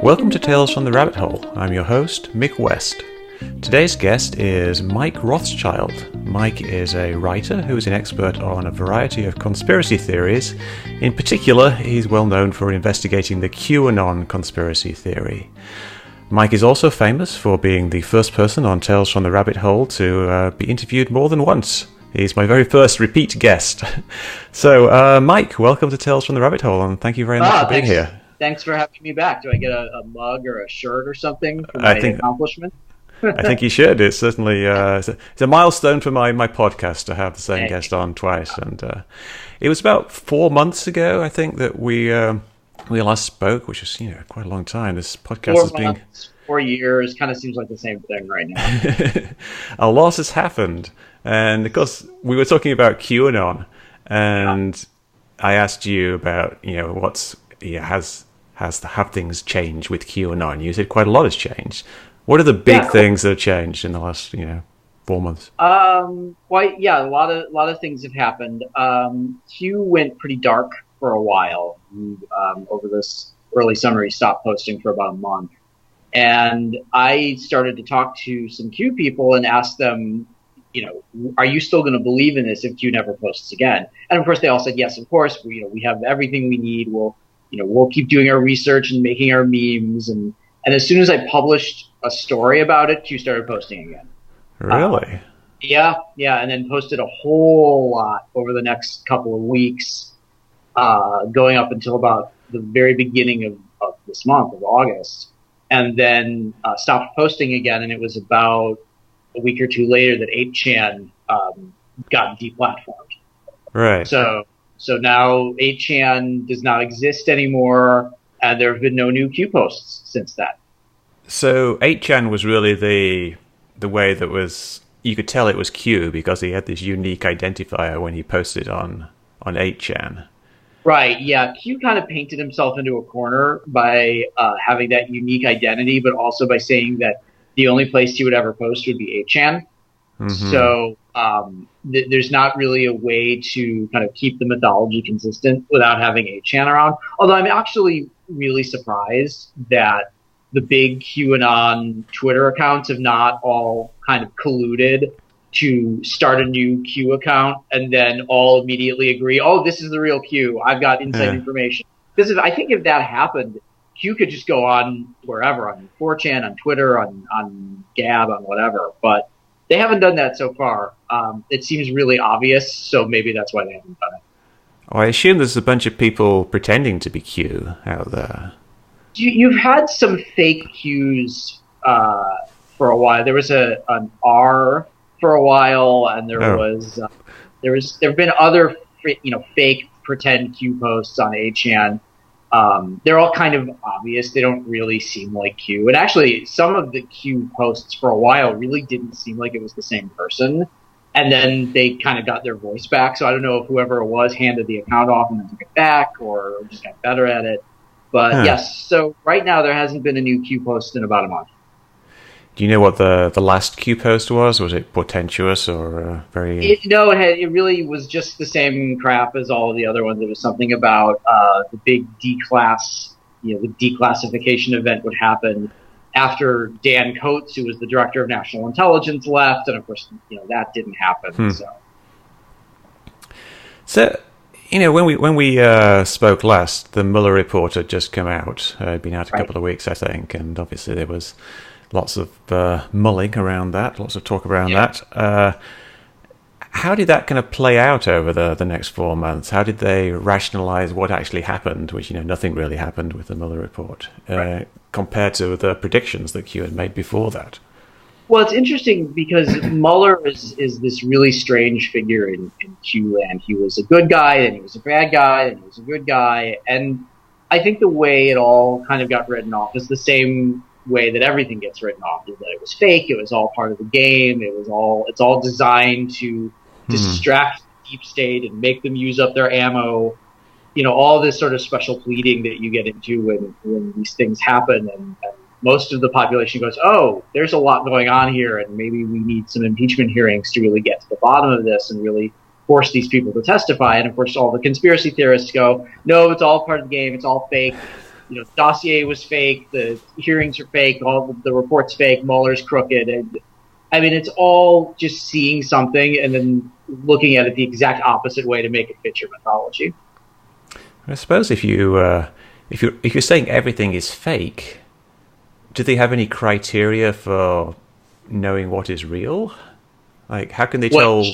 Welcome to Tales from the Rabbit Hole. I'm your host, Mick West. Today's guest is Mike Rothschild. Mike is a writer who is an expert on a variety of conspiracy theories. In particular, he's well known for investigating the QAnon conspiracy theory. Mike is also famous for being the first person on Tales from the Rabbit Hole to be interviewed more than once. He's my very first repeat guest. So, Mike, welcome to Tales from the Rabbit Hole, and thank you very much for being here. Thanks for having me back. Do I get a mug or a shirt or something for my accomplishment? I think you should. It's certainly it's a milestone for my podcast to have the same guest on twice. And it was about 4 months ago, I think, that we last spoke, which is quite a long time. This podcast has been 4 years. Kind of seems like the same thing right now. A lot has happened, and of course we were talking about QAnon, and I asked you about have things changed with QAnon? You said quite a lot has changed. What are the big things that have changed in the last 4 months? A lot of things have happened. Q went pretty dark for a while. Over this early summer, he stopped posting for about a month. And I started to talk to some Q people and ask them, are you still going to believe in this if Q never posts again? And of course, they all said, yes, of course. We have everything we need. We'll keep doing our research and making our memes. And as soon as I published a story about it, Q started posting again. Really? Yeah. And then posted a whole lot over the next couple of weeks, going up until about the very beginning of this month, of August. And then stopped posting again, and it was about a week or two later that 8chan got deplatformed. Right. So now 8chan does not exist anymore, and there have been no new Q posts since that. So 8chan was really the way that was, you could tell it was Q because he had this unique identifier when he posted on 8chan. Right, yeah. Q kind of painted himself into a corner by having that unique identity, but also by saying that the only place he would ever post would be 8chan. Mm-hmm. So there's not really a way to kind of keep the mythology consistent without having 8chan around. Although I'm actually really surprised that the big QAnon Twitter accounts have not all kind of colluded to start a new Q account and then all immediately agree, oh, this is the real Q. I've got inside information. Because I think if that happened, Q could just go on wherever, on 4chan, on Twitter, on Gab, on whatever. But they haven't done that so far. It seems really obvious, so maybe that's why they haven't done it. Oh, I assume there's a bunch of people pretending to be Q out there. You've had some fake Qs for a while. There was an R for a while, and there have been other fake pretend Q posts on 8chan. They're all kind of obvious. They don't really seem like Q. And actually, some of the Q posts for a while really didn't seem like it was the same person. And then they kind of got their voice back. So I don't know if whoever it was handed the account off and then took it back or just got better at it. But yes, so right now there hasn't been a new Q post in about a month. Do you know what the last Q post was? Was it portentous or very... It really was just the same crap as all of the other ones. It was something about the big D-class, the declassification event would happen after Dan Coates, who was the director of national intelligence, left. And of course, that didn't happen. So, when we spoke last, the Mueller report had just come out. It had been out a couple of weeks, I think. And obviously there was lots of mulling around that, lots of talk around that. How did that kind of play out over the next 4 months? How did they rationalize what actually happened, which, nothing really happened with the Mueller report, compared to the predictions that Q had made before that? Well, it's interesting because Mueller is this really strange figure in Q land. He was a good guy, and he was a bad guy, and he was a good guy. And I think the way it all kind of got written off is the same way that everything gets written off, is that it was fake, it was all part of the game, it's all designed to distract the deep state and make them use up their ammo, all this sort of special pleading that you get into when these things happen, and most of the population goes, oh, there's a lot going on here, and maybe we need some impeachment hearings to really get to the bottom of this and really force these people to testify. And of course all the conspiracy theorists go, no, it's all part of the game, it's all fake, dossier was fake, the hearings are fake, all the reports fake, Mueller's crooked, and I mean it's all just seeing something and then looking at it the exact opposite way to make it fit your mythology. I suppose if you're saying everything is fake, do they have any criteria for knowing what is real? Like, how can they tell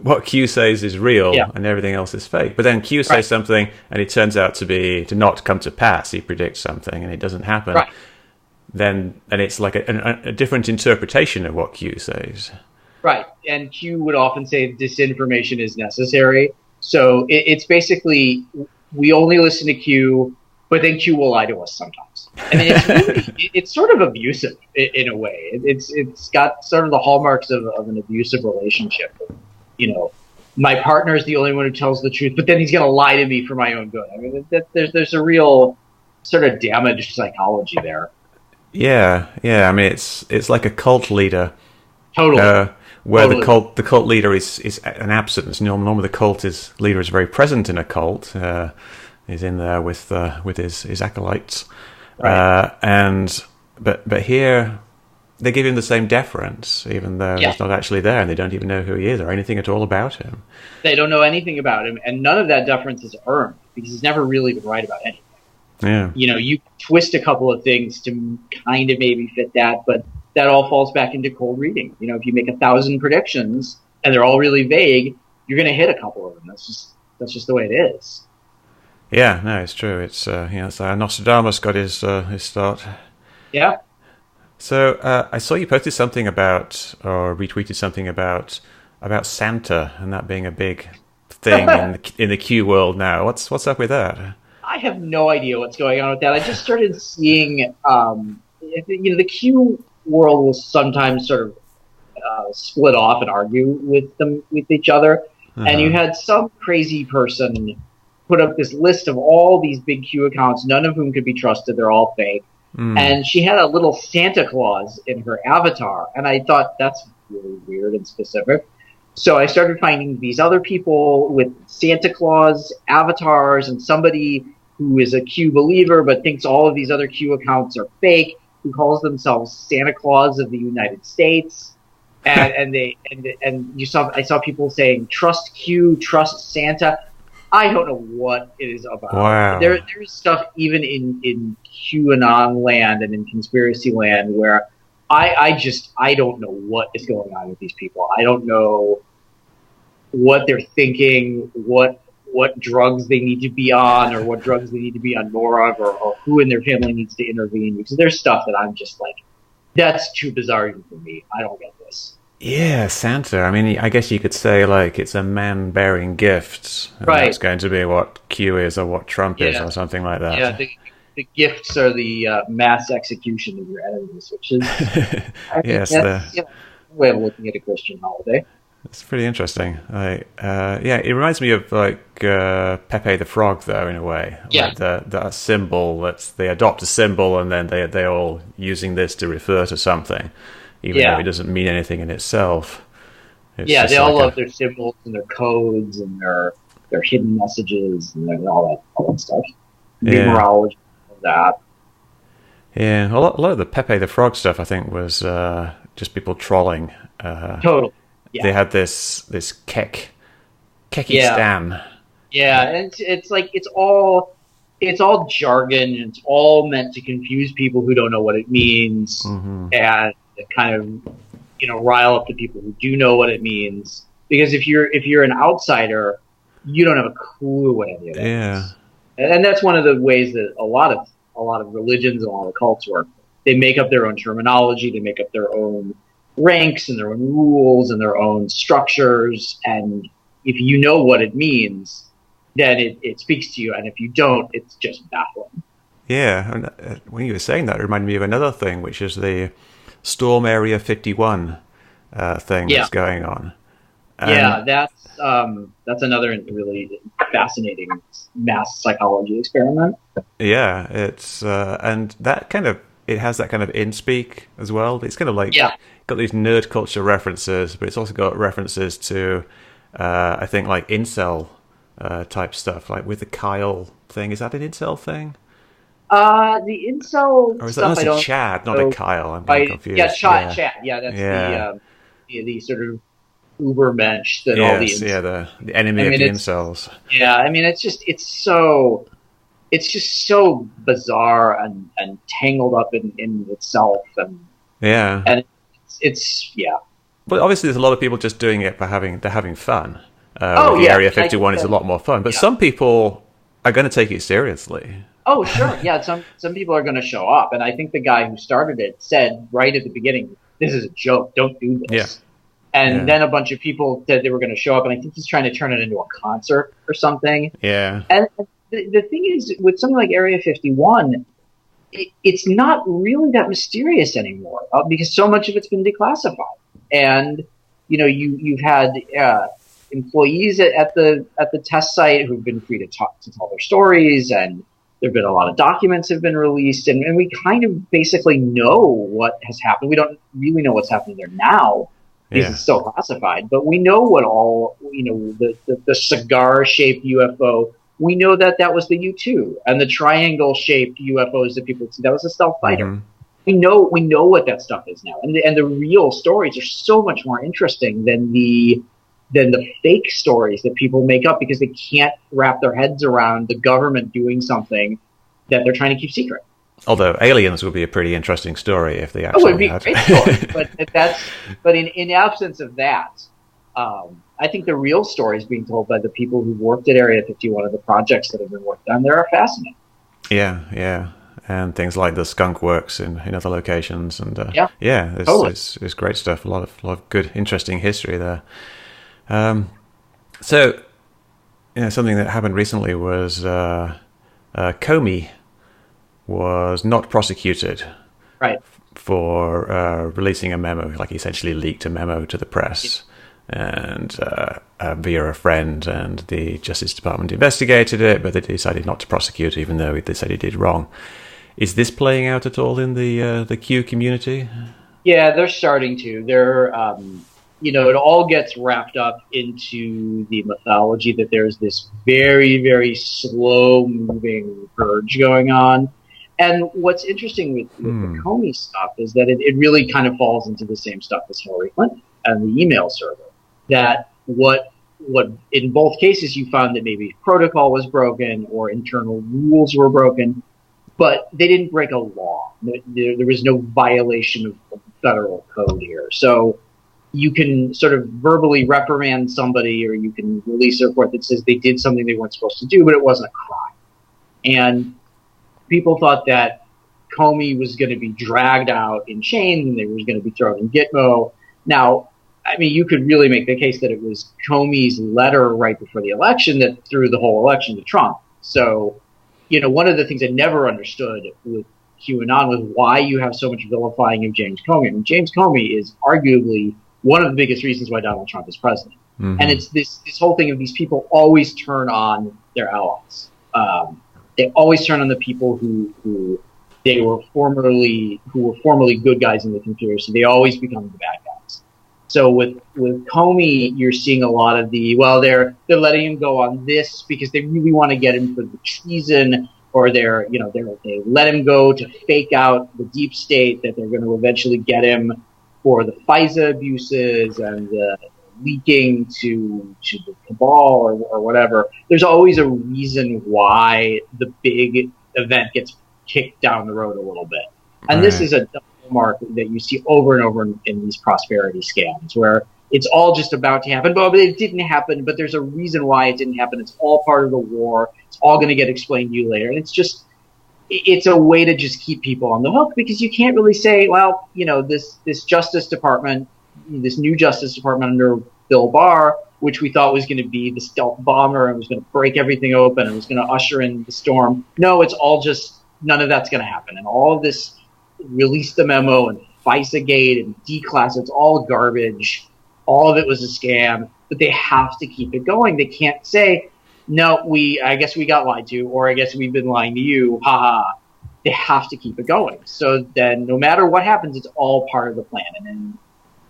what Q says is real and everything else is fake? But then Q says something and it turns out to not come to pass. He predicts something and it doesn't happen. Right. Then it's like a different interpretation of what Q says. Right. And Q would often say disinformation is necessary. So it's basically we only listen to Q, but then Q will lie to us sometimes. I mean, it's sort of abusive in a way. It's got sort of the hallmarks of an abusive relationship. My partner is the only one who tells the truth, but then he's going to lie to me for my own good. I mean, there's a real sort of damaged psychology there. Yeah. I mean, it's like a cult leader. Totally. Where the cult leader is an absence. Normally, the leader is very present in a cult. He's in there with his acolytes, right. But here they give him the same deference, even though he's not actually there, and they don't even know who he is or anything at all about him. They don't know anything about him, and none of that deference is earned because he's never really been right about anything. Yeah, you twist a couple of things to kind of maybe fit that, but that all falls back into cold reading. If you make 1,000 predictions and they're all really vague, you're going to hit a couple of them. That's just the way it is. Yeah, no, it's true. It's Nostradamus got his start. Yeah. So I saw you posted something about, or retweeted something about Santa and that being a big thing in the Q world now. What's up with that? I have no idea what's going on with that. I just started seeing, the Q world will sometimes sort of split off and argue with each other, and you had some crazy person put up this list of all these big Q accounts, none of whom could be trusted. They're all fake. And she had a little Santa Claus in her avatar. And I thought that's really weird and specific. So I started finding these other people with Santa Claus avatars and somebody who is a Q believer but thinks all of these other Q accounts are fake, who calls themselves Santa Claus of the United States. And I saw people saying, trust Q, trust Santa. I don't know what it is about. Wow. There's stuff even in QAnon land and in conspiracy land where I don't know what is going on with these people. I don't know what they're thinking, what drugs they need to be on, or what drugs they need to be on more of, or who in their family needs to intervene. Because there's stuff that I'm just like, that's too bizarre even for me. I don't get this. Yeah, Santa. I mean, I guess you could say like it's a man bearing gifts. And right. That's going to be what Q is or what Trump is or something like that. Yeah, the gifts are the mass execution of your enemies, which is yes, that's a way of looking at a Christian holiday. It's pretty interesting. It reminds me of like Pepe the Frog, though, in a way. Yeah. Like that symbol, they adopt a symbol and then they're all using this to refer to something, even though it doesn't mean anything in itself. They all love their symbols and their codes and their hidden messages and all that stuff. Numerology, all that. Yeah, a lot of the Pepe the Frog stuff, I think, was just people trolling. Totally. Yeah. They had this Keki Stan. Yeah, and it's like it's all jargon, and it's all meant to confuse people who don't know what it means, and kind of rile up the people who do know what it means. Because if you're an outsider, you don't have a clue what any of it is. And that's one of the ways that a lot of religions and a lot of cults work. They make up their own terminology, they make up their own ranks and their own rules and their own structures, and if you know what it means, then it speaks to you, and if you don't, it's just baffling. Yeah, and when you were saying that, it reminded me of another thing, which is the Storm Area 51 thing that's going on. That's another really fascinating mass psychology experiment. Yeah, it's and that kind of it has that kind of in-speak as well. It's kind of like got these nerd culture references, but it's also got references to I think like incel type stuff, like with the Kyle thing. Is that an incel thing? The incel Or is that, stuff that's I a don't Chad, not a know. Kyle? I'm getting I yeah, confused. Yeah. chat. Yeah, that's Yeah. the sort of Ubermensch that all the Yes, yeah, incels. the enemy I of mean, the it's incels. yeah. I mean, it's just so bizarre and tangled up in itself, Yeah. and it's yeah. But obviously, there's a lot of people just doing it for they're having fun. Oh With the yeah, Area I think 51 is a that lot more fun. But yeah. some people are going to take it seriously. Oh sure, yeah. Some people are going to show up, and I think the guy who started it said right at the beginning, "This is a joke. Don't do Yeah. this." And Yeah. then a bunch of people said they were going to show up, and I think he's trying to turn it into a concert or something. Yeah. And the thing is, with something like Area 51, it's not really that mysterious anymore because so much of it's been declassified. And you've had employees at the test site who've been free to talk to tell their stories, and there've been a lot of documents have been released, and we kind of basically know what has happened. We don't really know what's happening there now because Yeah. it's still classified, but we know what all the cigar shaped UFO. We know that that was the U-2, and the triangle-shaped UFOs that people see, that was a stealth fighter. Mm-hmm. We know what that stuff is now, and the real stories are so much more interesting than the fake stories that people make up because they can't wrap their heads around the government doing something that they're trying to keep secret. Although aliens would be a pretty interesting story if they Oh, it'd actually be a had. great story, but in absence of that, I think the real stories being told by the people who worked at Area 51 of the projects that have been worked on there are fascinating. Yeah, yeah. And things like the skunk works in other locations. And Yeah, yeah, totally. it's great stuff. A lot of good, interesting history there. So, something that happened recently was Comey was not prosecuted Right. for releasing a memo, like he essentially leaked a memo to the press and via a friend, and the Justice Department investigated it, but they decided not to prosecute, even though they said he did wrong. Is this playing out at all in the Q community? Yeah, they're starting to. It all gets wrapped up into the mythology that there's this very, very slow moving purge going on. And what's interesting with the Comey stuff is that it really kind of falls into the same stuff as Hillary Clinton and the email server. That what in both cases you found that maybe protocol was broken or internal rules were broken, but they didn't break a law. There was no violation of federal code here. So you can sort of verbally reprimand somebody, or you can release a report that says they did something they weren't supposed to do, but it wasn't a crime. And people thought that Comey was going to be dragged out in chains and they were going to be thrown in Gitmo. Now, I mean, you could really make the case that it was Comey's letter right before the election that threw the whole election to Trump. So, one of the things I never understood with QAnon was why you have so much vilifying of James Comey. I mean, James Comey is arguably one of the biggest reasons why Donald Trump is president. Mm-hmm. And it's this whole thing of these people always turn on their allies. They always turn on the people who were formerly good guys in the conspiracy. They always become the bad guys. So with Comey, you're seeing a lot of they're letting him go on this because they really want to get him for the treason, or they let him go to fake out the deep state that they're going to eventually get him for the FISA abuses and the leaking to the cabal or whatever. There's always a reason why the big event gets kicked down the road a little bit. And This is a double mark that you see over and over in these prosperity scams, where it's all just about to happen, but it didn't happen, but there's a reason why it didn't happen. It's all part of the war. It's all going to get explained to you later. And it's a way to just keep people on the hook, because you can't really say, well, this Justice Department, this new Justice Department under Bill Barr, which we thought was going to be the stealth bomber and was going to break everything open and was going to usher in the storm. No, it's all just, none of that's going to happen. And all of this, release the memo and FISA-gate and declass, it's all garbage. All of it was a scam, but they have to keep it going. They can't say, no, I guess we got lied to, or I guess we've been lying to you, haha. They have to keep it going. So then no matter what happens, it's all part of the plan.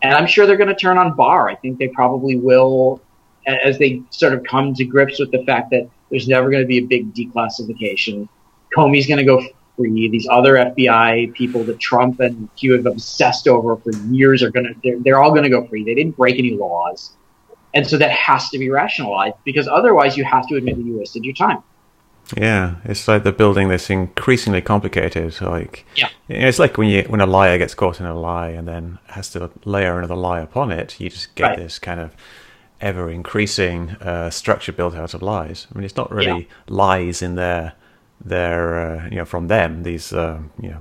And I'm sure they're going to turn on Barr. I think they probably will, as they sort of come to grips with the fact that there's never going to be a big declassification. Comey's going to go free. These other FBI people that Trump and Q have obsessed over for years they're all gonna go free. They didn't break any laws. And so that has to be rationalized, because otherwise you have to admit that you wasted your time. Yeah, it's like they're building this increasingly complicated, like, Yeah. It's like when a liar gets caught in a lie and then has to layer another lie upon it, you just get this kind of ever increasing structure built out of lies. I mean, it's not really lies in their from them, these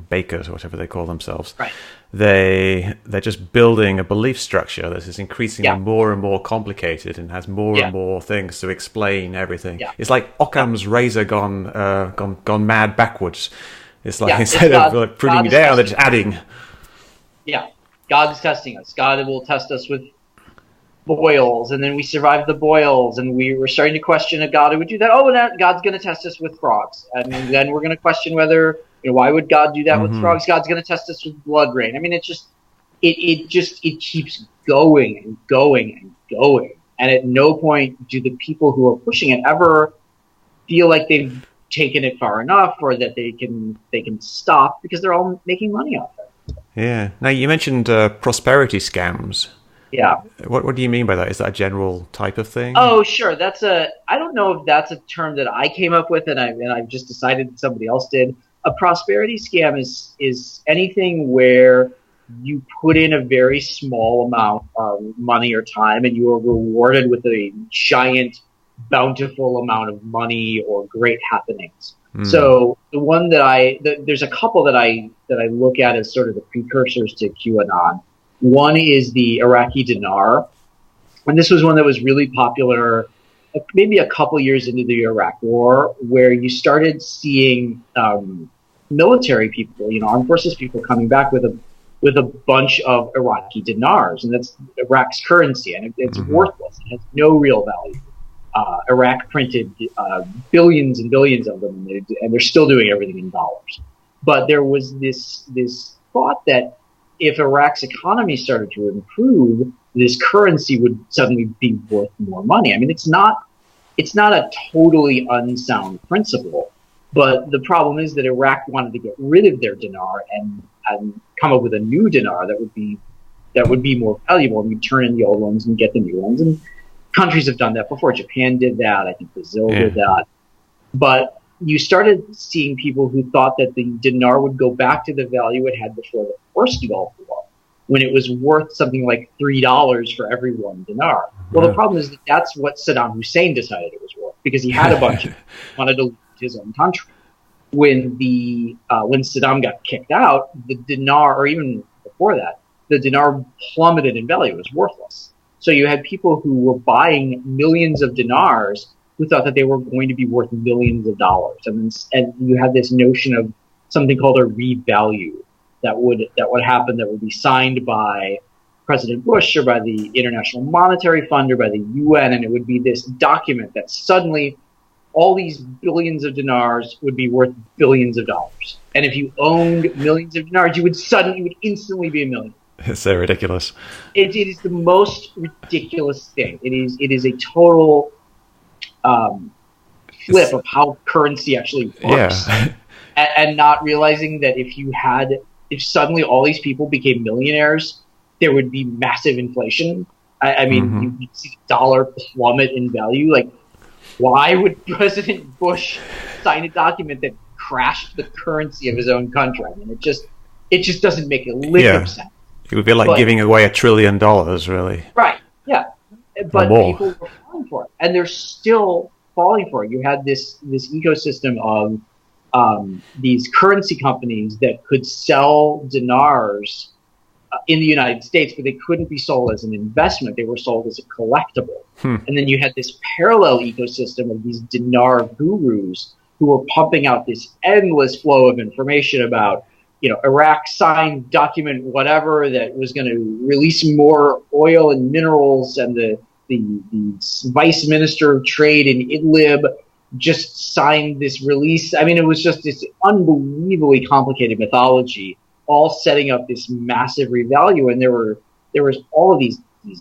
bakers or whatever they call themselves. Right. They're just building a belief structure that is increasingly more and more complicated and has more and more things to explain everything. Yeah. It's like Occam's razor gone mad backwards. It's like instead of putting me down, they're just adding. Yeah, God is testing us. God will test us with boils, and then we survived the boils, and we were starting to question a God who would do that. Oh, God's going to test us with frogs, and then we're going to question whether, why would God do that with frogs? God's going to test us with blood rain. I mean, it keeps going and going and going, and at no point do the people who are pushing it ever feel like they've taken it far enough, or that they can stop, because they're all making money off it. Yeah. Now, you mentioned prosperity scams. Yeah. What do you mean by that? Is that a general type of thing? Oh, sure. I don't know if that's a term that I came up with and I've just decided that somebody else did. A prosperity scam is anything where you put in a very small amount of money or time and you are rewarded with a giant, bountiful amount of money or great happenings. So the one there's a couple that I look at as sort of the precursors to QAnon. One is the Iraqi dinar, and this was one that was really popular maybe a couple years into the Iraq War, where you started seeing military people, armed forces people coming back with a bunch of Iraqi dinars, and that's Iraq's currency, and it's worthless. It has no real value. Iraq printed billions and billions of them, and they're still doing everything in dollars. But there was this thought that if Iraq's economy started to improve, this currency would suddenly be worth more money. I mean, it's not a totally unsound principle, but the problem is that Iraq wanted to get rid of their dinar and come up with a new dinar that would be more valuable, and we turn in the old ones and get the new ones. And countries have done that before. Japan did that. I think Brazil did that. But you started seeing people who thought that the dinar would go back to the value it had before the first Gulf War, when it was worth something like $3 for every one dinar. Well, the problem is that that's what Saddam Hussein decided it was worth, because he had a bunch of wanted to loot his own country. When Saddam got kicked out, the dinar, or even before that, the dinar plummeted in value. It was worthless. So you had people who were buying millions of dinars who thought that they were going to be worth millions of dollars. And you had this notion of something called a revalue that would happen, that would be signed by President Bush or by the International Monetary Fund or by the UN, and it would be this document that suddenly all these billions of dinars would be worth billions of dollars. And if you owned millions of dinars, you would instantly be a millionaire. It's so ridiculous. It is the most ridiculous thing. It is a total flip of how currency actually works. Yeah. and not realizing that if suddenly all these people became millionaires, there would be massive inflation. I mean, you see the dollar plummet in value. Like, why would President Bush sign a document that crashed the currency of his own country? I mean, it just doesn't make a lick of sense. It would be like giving away $1 trillion, really. Right, yeah. But people were falling for it. And they're still falling for it. You had this ecosystem of these currency companies that could sell dinars in the United States, but they couldn't be sold as an investment. They were sold as a collectible. And then you had this parallel ecosystem of these dinar gurus who were pumping out this endless flow of information about, Iraq signed document whatever that was going to release more oil and minerals, and the vice minister of trade in Idlib just signed this release. I mean, it was just this unbelievably complicated mythology, all setting up this massive revalue. And there was all of these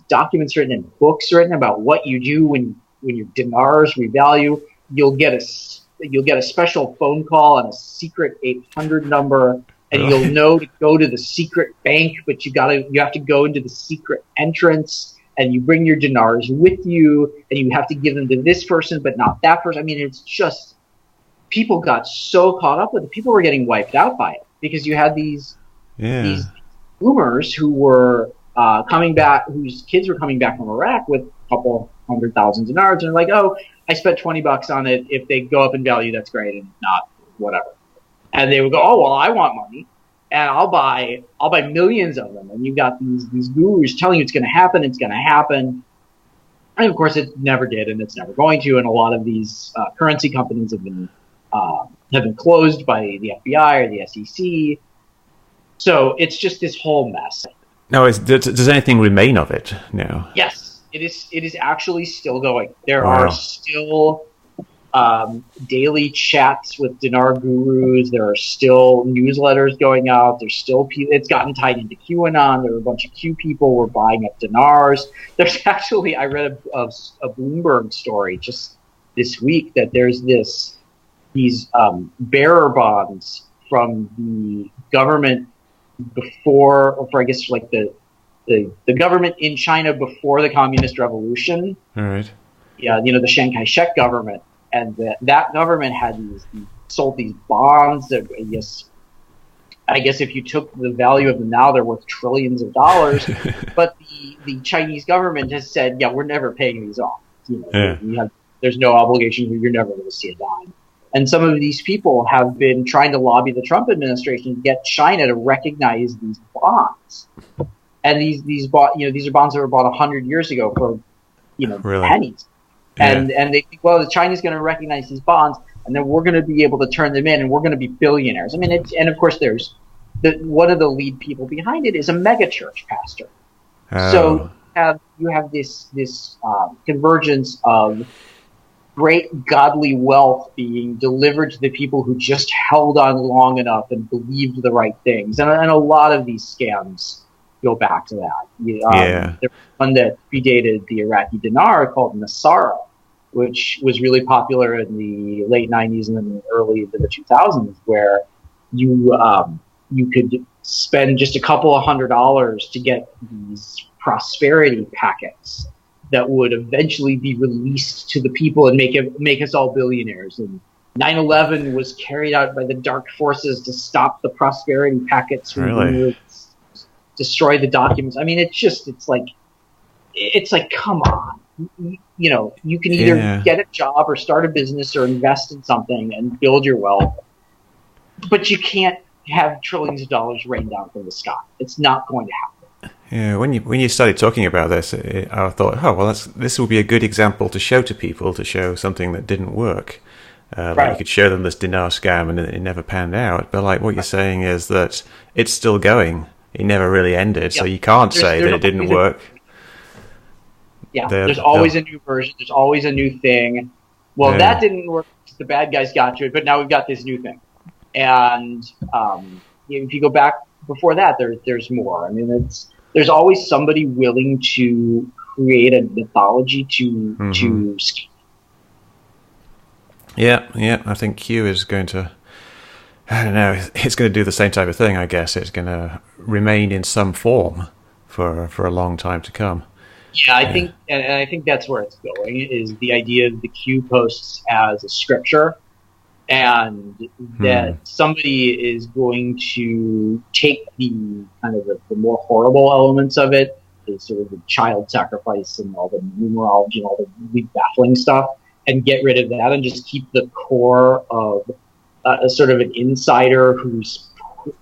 documents written and books written about what you do when your dinars revalue. You'll get you'll get a special phone call and a secret 800 number, and you'll know to go to the secret bank, but you have to go into the secret entrance, and you bring your dinars with you, and you have to give them to this person, but not that person. I mean, it's just, people got so caught up with it. People were getting wiped out by it because you had these boomers who were coming back, whose kids were coming back from Iraq with a couple 100,000 dinars, and they're like, oh, I spent $20 on it. If they go up in value, that's great, and not, whatever. And they would go, oh, well, I want money, and I'll buy millions of them. And you've got these gurus telling you it's going to happen, and of course it never did, and it's never going to. And a lot of these currency companies have been closed by the FBI or the SEC. So it's just this whole mess. Now, does anything remain of it now? Yes, it is actually still going. There are still daily chats with dinar gurus. There are still newsletters going out. There's still it's gotten tied into QAnon. There were a bunch of Q people were buying up dinars. There's actually, I read a Bloomberg story just this week that there's these bearer bonds from the government for I guess like the government in China before the Communist Revolution. All right. Yeah, the Chiang Kai-shek government. And that government had sold these bonds that I guess if you took the value of them now, they're worth trillions of dollars. But the Chinese government has said, yeah, we're never paying these off. There's no obligation. You're never going to see a dime. And some of these people have been trying to lobby the Trump administration to get China to recognize these bonds. And these are bonds that were bought 100 years ago for really? pennies. And they think, well, the China's going to recognize these bonds, and then we're going to be able to turn them in, and we're going to be billionaires. I mean, and of course, there's one of the lead people behind it is a megachurch pastor. Oh. So you have this convergence of great godly wealth being delivered to the people who just held on long enough and believed the right things, and a lot of these scams go back to that. There's one that predated the Iraqi dinar called Nasara, which was really popular in the late 90s and then early into the 2000s, where you could spend just a couple of $100s to get these prosperity packets that would eventually be released to the people and make us all billionaires. And 9/11 was carried out by the dark forces to stop the prosperity packets from destroy the documents. I mean, it's like, come on. You can either get a job or start a business or invest in something and build your wealth, but you can't have trillions of dollars rain down from the sky. It's not going to happen. Yeah, when you started talking about this, I thought, oh well, this will be a good example to show to people, to show something that didn't work. Like you could show them this dinar scam and it never panned out. But like what you're saying is that it's still going. It never really ended, so you can't say that it didn't work. Yeah, there's always a new version. There's always a new thing. Well, that didn't work. The bad guys got to it, but now we've got this new thing. And if you go back before that, there's more. I mean, there's always somebody willing to create a mythology to. Yeah. I think Q is going to. I don't know. It's going to do the same type of thing, I guess. It's going to remain in some form for a long time to come. Yeah, I think that's where it's going. Is the idea of the Q posts as a scripture, and that somebody is going to take the kind of the more horrible elements of it, the sort of the child sacrifice and all the numerology and all the really baffling stuff, and get rid of that and just keep the core of a sort of an insider who's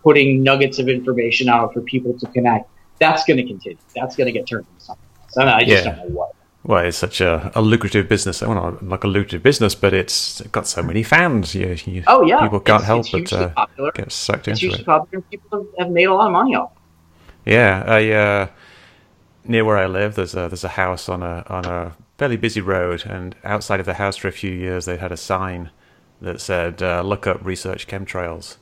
putting nuggets of information out for people to connect. That's going to continue. That's going to get turned into something else. I just don't know what. Well, it's such a lucrative business. Well, not like a lucrative business, but it's got so many fans. People can't help but get sucked into it. It's hugely popular. People have made a lot of money off it. Yeah, near where I live, there's a house on a fairly busy road, and outside of the house for a few years, they had a sign that said, look up research chemtrails.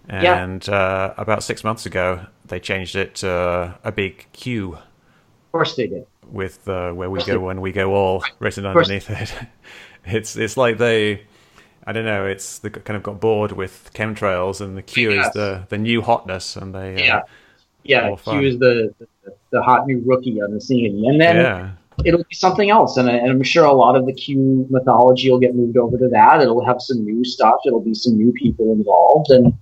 And about 6 months ago, they changed it to a big Q. Of course they did. With where we go when we go all written underneath it. It's like they... I don't know. It's they kind of got bored with chemtrails, and the Q is the new hotness, and they more Q fun. is the hot new rookie on the scene, and then Yeah. it'll be something else, and I'm sure a lot of the Q mythology will get moved over to that. It'll have some new stuff. It'll be some new people involved, and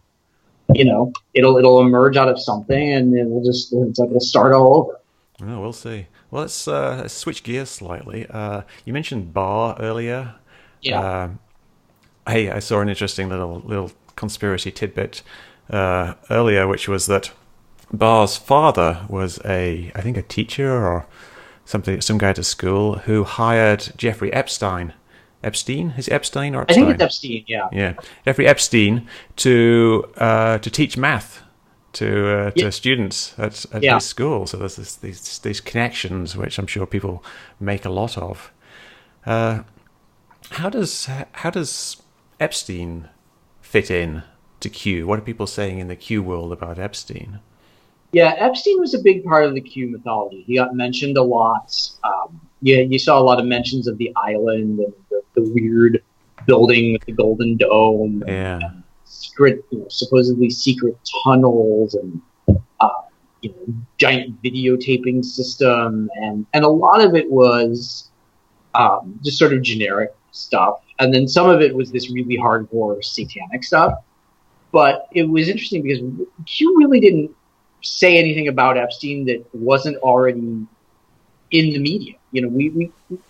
it'll emerge out of something, and it'll start all over. Oh, we'll see. Well, let's switch gears slightly. You mentioned Barr earlier. Yeah. Uh, hey, I saw an interesting little conspiracy tidbit earlier, which was that Barr's father was I think a teacher or something, some guy at a school who hired Jeffrey Epstein. Epstein? Is it Epstein or I Epstein? think it's Epstein. Yeah. Yeah, Jeffrey Epstein to teach math to students at his school. So there's these connections, which I'm sure people make a lot of. How does Epstein fit in to Q? What are people saying in the Q world about Epstein? Yeah, Epstein was a big part of the Q mythology. He got mentioned a lot. You saw a lot of mentions of the island and the weird building with the golden dome, and secret, supposedly secret tunnels, and giant videotaping system, and a lot of it was just sort of generic stuff, and then some of it was this really hardcore satanic stuff. But it was interesting because Q really didn't say anything about Epstein that wasn't already in the media.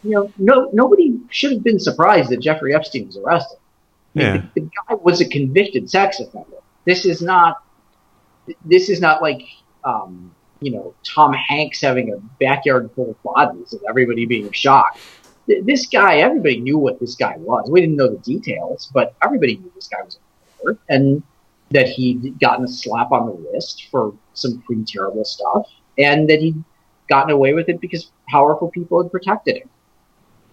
Nobody should have been surprised that Jeffrey Epstein was arrested. The guy was a convicted sex offender. This is not like Tom Hanks having a backyard full of bodies and everybody being shocked. This guy, everybody knew what this guy was. We didn't know the details, but everybody knew this guy was a murderer, and that he'd gotten a slap on the wrist for some pretty terrible stuff, and that he'd gotten away with it because powerful people had protected him.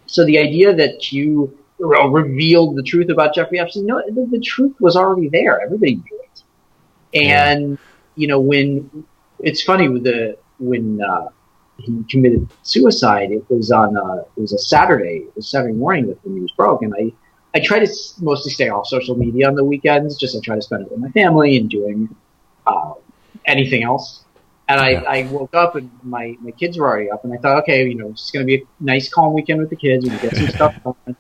So the idea that Q revealed the truth about Jeffrey Epstein, no, the truth was already there. Everybody knew it. And, when it's funny when he committed suicide, it was a Saturday morning that the news broke. And I try to mostly stay off social media on the weekends. Just I try to spend it with my family and doing anything else. And I woke up and my kids were already up, and I thought, okay, it's going to be a nice, calm weekend with the kids. We can get some stuff done.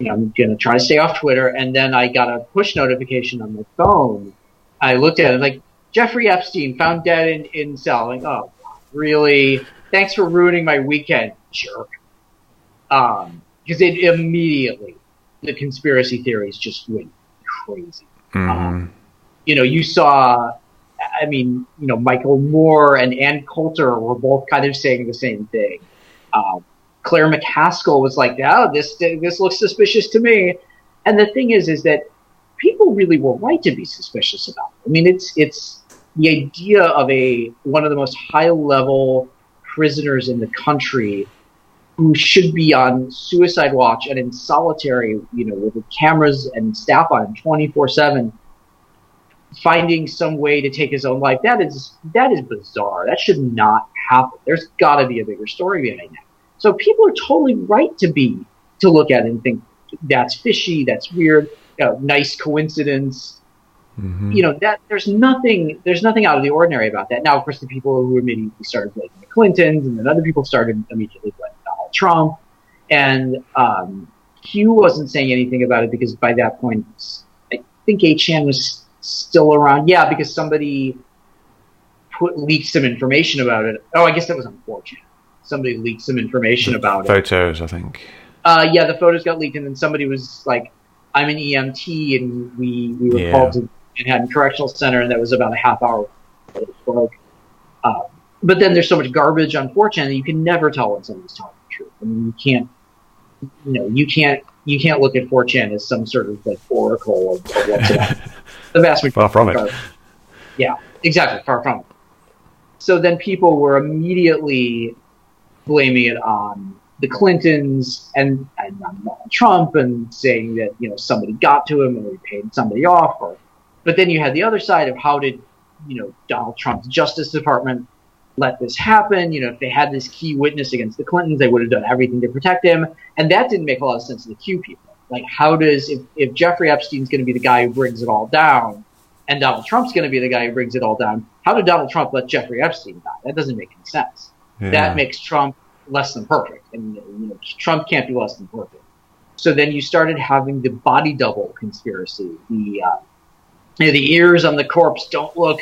I'm going to try to stay off Twitter. And then I got a push notification on my phone. I looked at it like, Jeffrey Epstein found dead in cell. Like, oh, really? Thanks for ruining my weekend, jerk. Because it immediately, the conspiracy theories just went crazy. Mm-hmm. You saw, Michael Moore and Ann Coulter were both kind of saying the same thing. Claire McCaskill was like, "Oh, this looks suspicious to me." And the thing is that people really were right to be suspicious about it. It's the idea of one of the most high-level prisoners in the country who should be on suicide watch and in solitary, with the cameras and staff on him 24/7, finding some way to take his own life. That is bizarre. That should not happen. There's got to be a bigger story behind that. So people are totally right to look at it and think that's fishy, that's weird, nice coincidence. Mm-hmm. That there's nothing out of the ordinary about that. Now, of course, the people who immediately started blaming the Clintons, and then other people started immediately blaming Donald Trump, and Q wasn't saying anything about it because by that point, I think 8chan was still around. Yeah, because somebody leaked some information about it. Oh, I guess that was on 4chan. Somebody leaked some information about photos, I think. Yeah, the photos got leaked, and then somebody was like, I'm an EMT, and we were called to Manhattan Correctional Center, and that was about a half hour before it broke. But then there's so much garbage on 4chan that you can never tell when somebody's telling the truth. You can't look at 4chan as some sort of like oracle of what's about. The vast majority far from it. Garbage. Yeah, exactly, far from it. So then people were immediately blaming it on the Clintons and on Donald Trump, and saying that somebody got to him and we paid somebody off. But then you had the other side of how did Donald Trump's Justice Department let this happen? If they had this key witness against the Clintons, they would have done everything to protect him, and that didn't make a lot of sense to the Q people. Like, how does, if Jeffrey Epstein's going to be the guy who brings it all down, and Donald Trump's going to be the guy who brings it all down, how did Donald Trump let Jeffrey Epstein die? That doesn't make any sense. Yeah. That makes Trump less than perfect, and Trump can't be less than perfect. So then you started having the body double conspiracy. The ears on the corpse don't look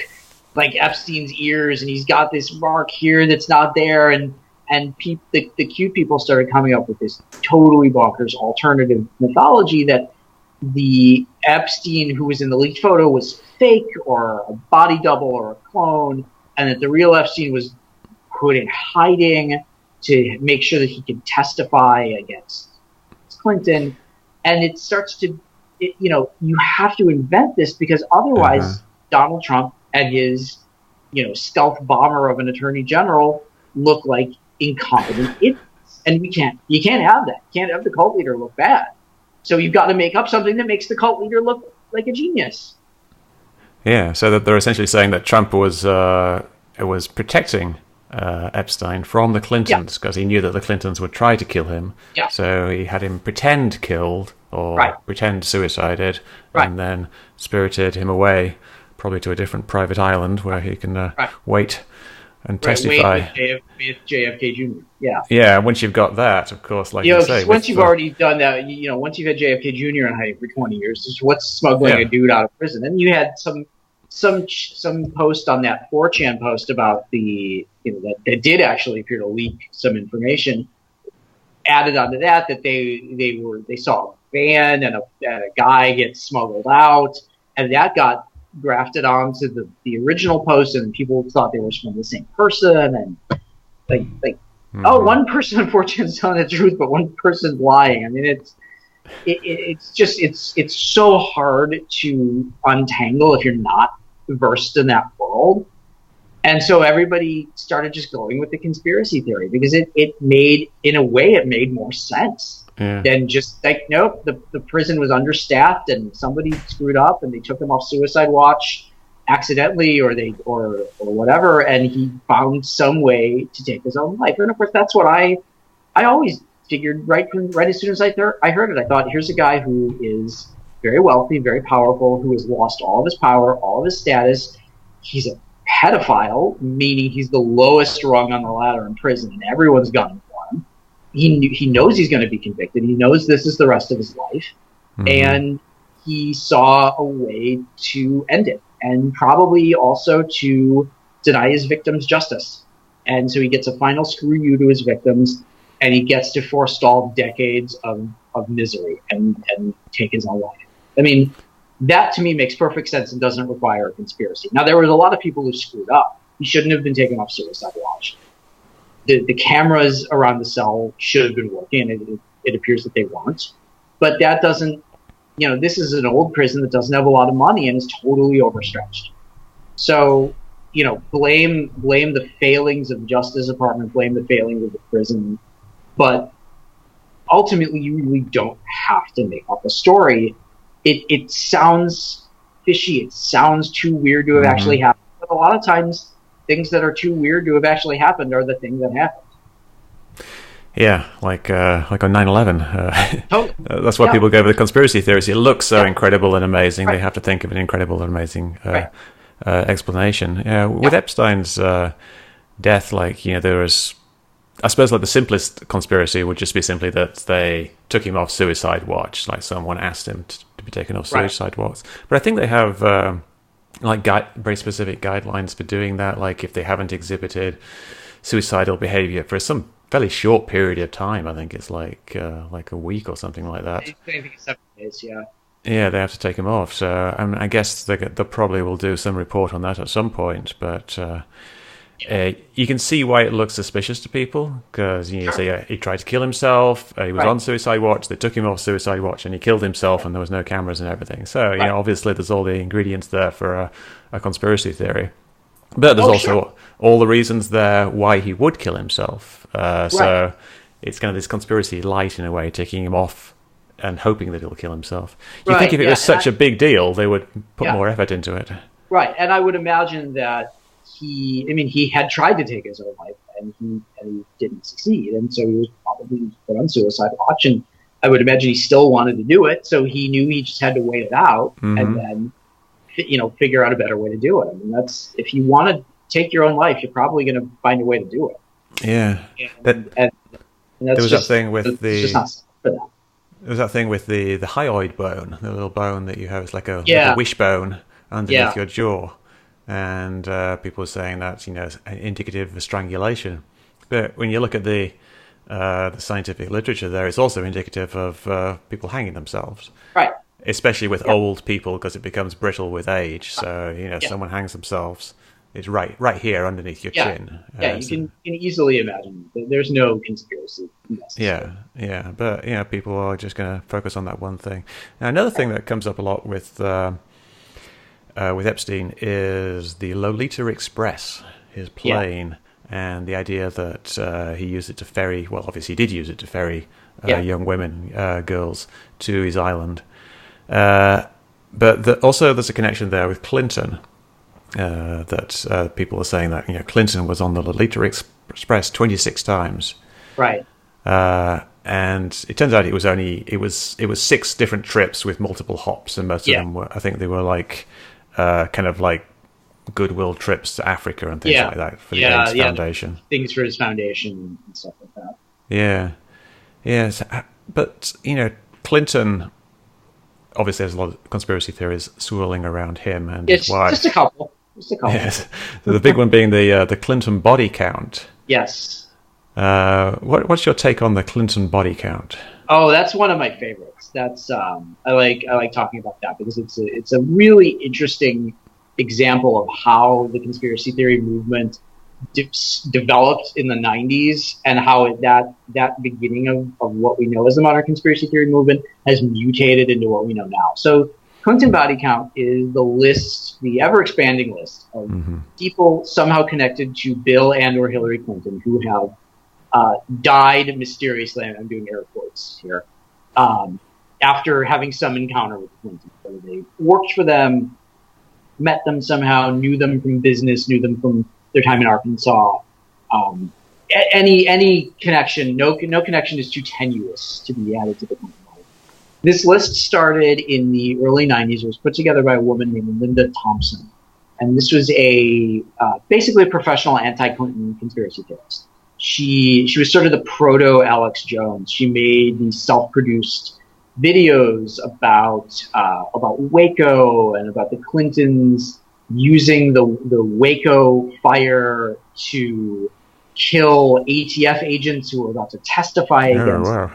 like Epstein's ears, and he's got this mark here that's not there, and the cute people started coming up with this totally bonkers alternative mythology that the Epstein who was in the leaked photo was fake or a body double or a clone, and that the real Epstein was put in hiding to make sure that he could testify against Clinton. And it starts to, you have to invent this, because otherwise Donald Trump and his, stealth bomber of an attorney general look like incompetent idiots. And you can't have that. You can't have the cult leader look bad. So you've got to make up something that makes the cult leader look like a genius. Yeah, so that they're essentially saying that Trump was protecting Epstein from the Clintons, because he knew that the Clintons would try to kill him. Yeah. So he had him pretend killed or pretend suicided, and then spirited him away, probably to a different private island where he can wait and testify. With JFK Jr. Yeah. Yeah. Once you've got that, of course, like you say, once you've already done that, once you've had JFK Jr. in hiding for 20 years, what's smuggling a dude out of prison? And you had some post on that 4chan post about the that did actually appear to leak some information. Added onto that they saw a van and a guy get smuggled out, and that got grafted onto the original post, and people thought they were from the same person, and one person on 4chan is telling the truth, but one person's lying. I mean, it's so hard to untangle if you're not versed in that world. And so everybody started just going with the conspiracy theory, because it made more sense than just like, nope, the prison was understaffed and somebody screwed up and they took him off suicide watch accidentally or whatever, and he found some way to take his own life. And of course, that's what I always figured right as soon as I heard it. I thought, here's a guy who is very wealthy, very powerful, who has lost all of his power, all of his status. He's a pedophile, meaning he's the lowest rung on the ladder in prison, and everyone's gunning for him. He knows he's going to be convicted. He knows this is the rest of his life, and he saw a way to end it, and probably also to deny his victims justice. And so he gets a final screw you to his victims, and he gets to forestall decades of misery and take his own life. I mean, that to me makes perfect sense and doesn't require a conspiracy. Now, there was a lot of people who screwed up. He shouldn't have been taken off suicide watch. The cameras around the cell should have been working. It appears that they weren't. But that doesn't, this is an old prison that doesn't have a lot of money and is totally overstretched. So, blame the failings of the Justice Department, blame the failings of the prison. But ultimately, you really don't have to make up a story. It sounds fishy. It sounds too weird to have actually happened. But a lot of times, things that are too weird to have actually happened are the things that happened. Yeah, like on 9/11. That's why people go with the conspiracy theories. It looks so incredible and amazing. They have to think of an incredible and amazing explanation. With Epstein's death, there was, I suppose, the simplest conspiracy would just be simply that they took him off suicide watch, like someone asked him to be taken off suicide watch. But I think they have very specific guidelines for doing that. Like if they haven't exhibited suicidal behavior for some fairly short period of time, I think it's like a week or something like that. I think it's 7 days, yeah. Yeah, they have to take him off. So I guess they probably will do some report on that at some point, but. You can see why it looks suspicious to people, because he tried to kill himself, he was on suicide watch, they took him off suicide watch, and he killed himself, and there was no cameras and everything. So, obviously there's all the ingredients there for a conspiracy theory. But there's also all the reasons there why he would kill himself. So it's kind of this conspiracy light, in a way, taking him off and hoping that he'll kill himself. You think if it was such a big deal, they would put more effort into it. Right, and I would imagine that he had tried to take his own life, and he didn't succeed, and so he was probably put on suicide watch. And I would imagine he still wanted to do it, so he knew he just had to wait it out and then, figure out a better way to do it. I mean, that's, if you want to take your own life, you're probably going to find a way to do it. Yeah. And that's there was just, that thing with it's just not for that. There was that thing with the hyoid bone, the little bone that you have. It's like a wishbone underneath your jaw. And people were saying that's, indicative of strangulation. But when you look at the scientific literature there, it's also indicative of people hanging themselves. Right. Especially with old people, because it becomes brittle with age. So, someone hangs themselves, it's right here underneath your chin. Yeah, you can easily imagine. There's no conspiracy necessary. Yeah. But, people are just going to focus on that one thing. Now, another thing that comes up a lot with Epstein is the Lolita Express, his plane, and the idea that he used it to ferry, well, obviously he did use it to ferry young women, girls, to his island. But also there's a connection there with Clinton, that people are saying that, Clinton was on the Lolita Express 26 times. Right. And it turns out it was 6 different trips with multiple hops, and most of them were, I think they were like, kind of like goodwill trips to Africa and things like that for the AIDS Foundation. Things for his foundation and stuff like that. Yeah. Yes. But, Clinton, obviously there's a lot of conspiracy theories swirling around him and his wife. Just a couple. Yes. So the big one being the Clinton body count. Yes. What's your take on the Clinton body count? Oh, that's one of my favorites. That's I like talking about that because it's a really interesting example of how the conspiracy theory movement developed in the 90s and how that beginning of what we know as the modern conspiracy theory movement has mutated into what we know now. So Clinton body count is the ever-expanding list of people somehow connected to Bill and or Hillary Clinton who have died mysteriously, I'm doing air quotes here, after having some encounter with Clinton. Whether they worked for them, met them somehow, knew them from business, knew them from their time in Arkansas. Any connection, no connection is too tenuous to be added to the Clinton body. This list started in the early 90s. It was put together by a woman named Linda Thompson. And this was basically a professional anti-Clinton conspiracy theorist. She was sort of the proto Alex Jones. She made these self-produced videos about Waco and about the Clintons using the Waco fire to kill ATF agents who were about to testify against. Wow.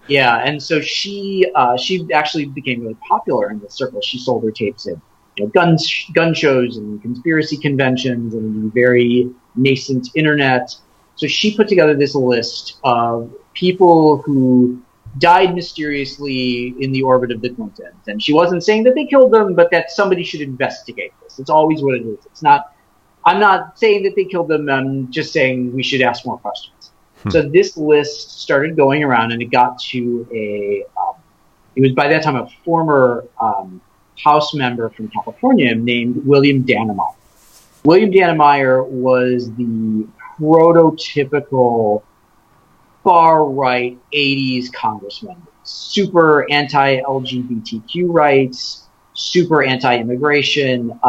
Yeah, and so she actually became really popular in the circle. She sold her tapes at gun shows and conspiracy conventions and the very nascent internet. So she put together this list of people who died mysteriously in the orbit of the Clintons. And she wasn't saying that they killed them, but that somebody should investigate this. It's always what it is. I'm not saying that they killed them. I'm just saying we should ask more questions. So this list started going around, and it got to it was by that time a former House member from California named William Dannemeyer. William Dannemeyer was the prototypical far-right 80s congressman. Super anti-LGBTQ rights, super anti-immigration,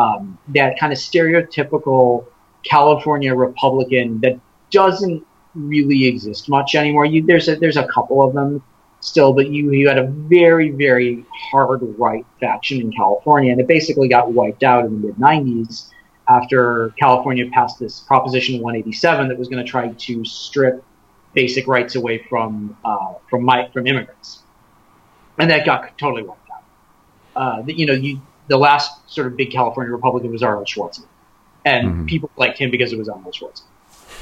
that kind of stereotypical California Republican that doesn't really exist much anymore. There's a couple of them still, but you had a very, very hard right faction in California, and it basically got wiped out in the mid-90s after California passed this Proposition 187 that was going to try to strip basic rights away from immigrants, and that got totally wiped out. The last sort of big California Republican was Arnold Schwarzenegger, and people liked him because it was Arnold Schwarzenegger.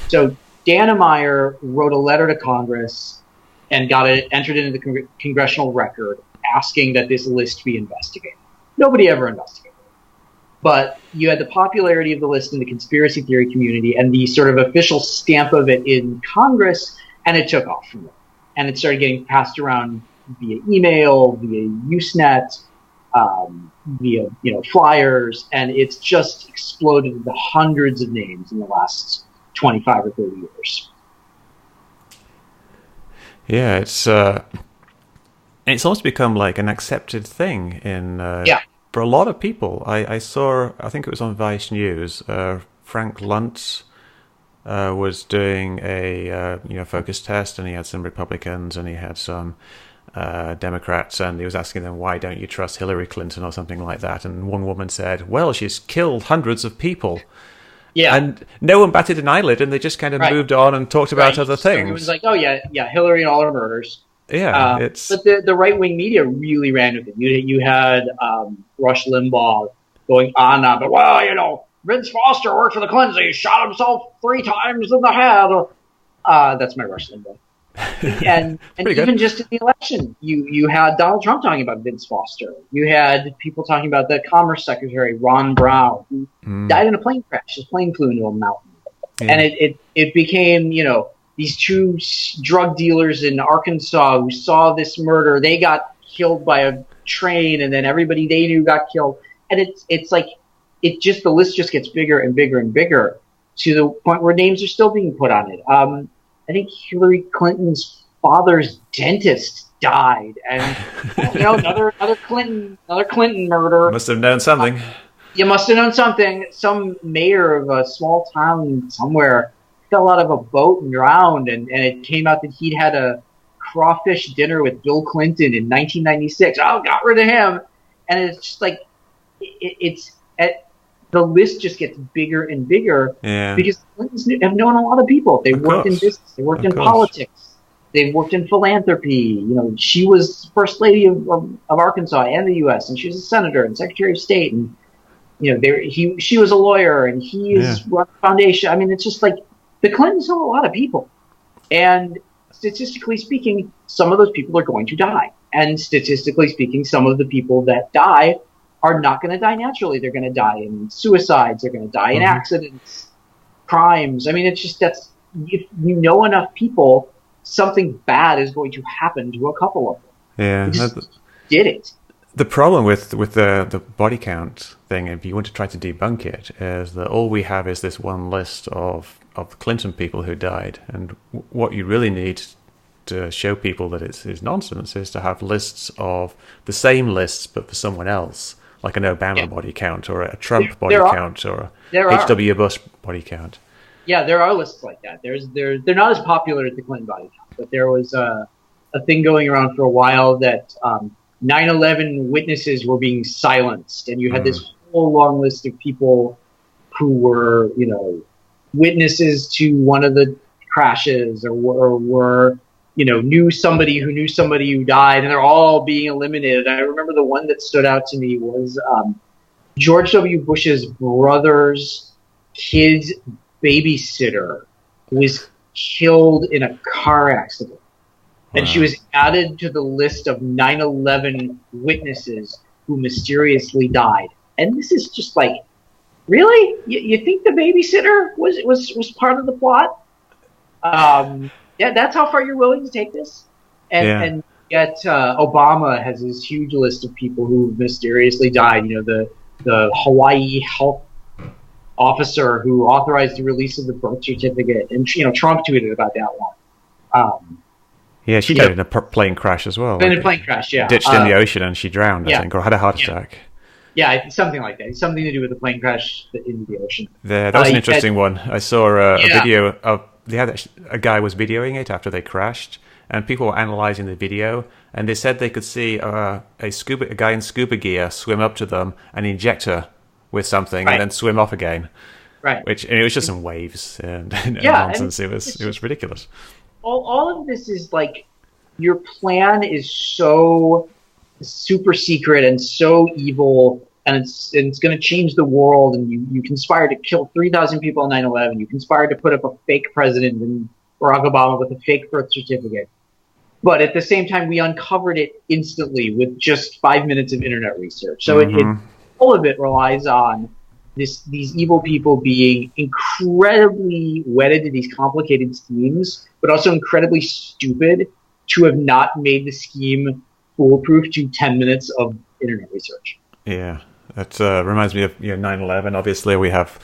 So Dannemeyer wrote a letter to Congress and got it entered into the congressional record asking that this list be investigated. Nobody ever investigated it. But you had the popularity of the list in the conspiracy theory community and the sort of official stamp of it in Congress, and it took off from there. And it started getting passed around via email, via Usenet, via flyers, and it's just exploded into hundreds of names in the last 25 or 30 years. Yeah, it's And it's almost become like an accepted thing in Yeah. for a lot of people. I saw, I think it was on Vice News, Frank Luntz was doing a focus test, and he had some Republicans and he had some Democrats, and he was asking them, why don't you trust Hillary Clinton or something like that? And one woman said, well, she's killed hundreds of people. Yeah. And no one batted an eyelid, and they just kind of moved on and talked about other things. It was like, oh yeah, Hillary and all her murders. Yeah, but the right wing media really ran with it. You had Rush Limbaugh going on and on, but well, Vince Foster worked for the Clintons. He shot himself 3 times in the head. That's my Rush Limbaugh. And even just in the election, you had Donald Trump talking about Vince Foster. You had people talking about the Commerce Secretary Ron Brown, who died in a plane crash. His plane flew into a mountain, and it became these 2 drug dealers in Arkansas who saw this murder. They got killed by a train, and then everybody they knew got killed. And it's like the list just gets bigger and bigger and bigger to the point where names are still being put on it. I think Hillary Clinton's father's dentist died, and another Clinton murder. Must have known something. You must have known something. Some mayor of a small town somewhere fell out of a boat and drowned, and it came out that he'd had a crawfish dinner with Bill Clinton in 1996. Oh, got rid of him, and it's just like the list just gets bigger and bigger because the Clintons have known a lot of people. They worked in business. They worked in politics. They worked in philanthropy. She was First Lady of Arkansas and the U.S., and she was a senator and Secretary of State. And, she was a lawyer, and he is run a foundation. I mean, it's just like the Clintons know a lot of people. And statistically speaking, some of those people are going to die. And statistically speaking, some of the people that die are not going to die naturally. They're going to die in suicides. They're going to die in accidents, crimes. I mean, it's just if you know enough people, something bad is going to happen to a couple of them. Yeah, they just did it. The problem with the body count thing, if you want to try to debunk it, is that all we have is this one list of the Clinton people who died, and what you really need to show people that it's nonsense is to have lists of the same lists but for someone else, like an Obama body count or a Trump body count or a H.W. Bush body count. Yeah, there are lists like that. They're not as popular as the Clinton body count, but there was a thing going around for a while that 9/11 witnesses were being silenced, and you had this whole long list of people who were, witnesses to one of the crashes or were knew somebody who died, and they're all being eliminated. And I remember the one that stood out to me was George W. Bush's brother's kid's babysitter was killed in a car accident. Wow. And she was added to the list of 9/11 witnesses who mysteriously died. And this is just like, really? You think the babysitter was part of the plot? Yeah, that's how far you're willing to take this? And yet Obama has this huge list of people who mysteriously died. The Hawaii health officer who authorized the release of the birth certificate. And, Trump tweeted about that one. Yeah, she died in a plane crash as well. In a plane crash, yeah. Ditched in the ocean and she drowned, I think, or had a heart attack. Yeah, something like that. It's something to do with the plane crash in the ocean. That was an interesting one. I saw a video of a guy was videoing it after they crashed, and people were analyzing the video, and they said they could see a guy in scuba gear swim up to them and inject her with something, and then swim off again. Right. And it was just some waves and nonsense. It was ridiculous. All of this is like, your plan is so super secret and so evil, and it's going to change the world, and you conspired to kill 3,000 people on 9/11. You conspired to put up a fake president in Barack Obama with a fake birth certificate. But at the same time, we uncovered it instantly with just 5 minutes of internet research. So all of it relies on these evil people being incredibly wedded to these complicated schemes, but also incredibly stupid to have not made the scheme foolproof to 10 minutes of internet research. Yeah, that reminds me of 9/11. Obviously, we have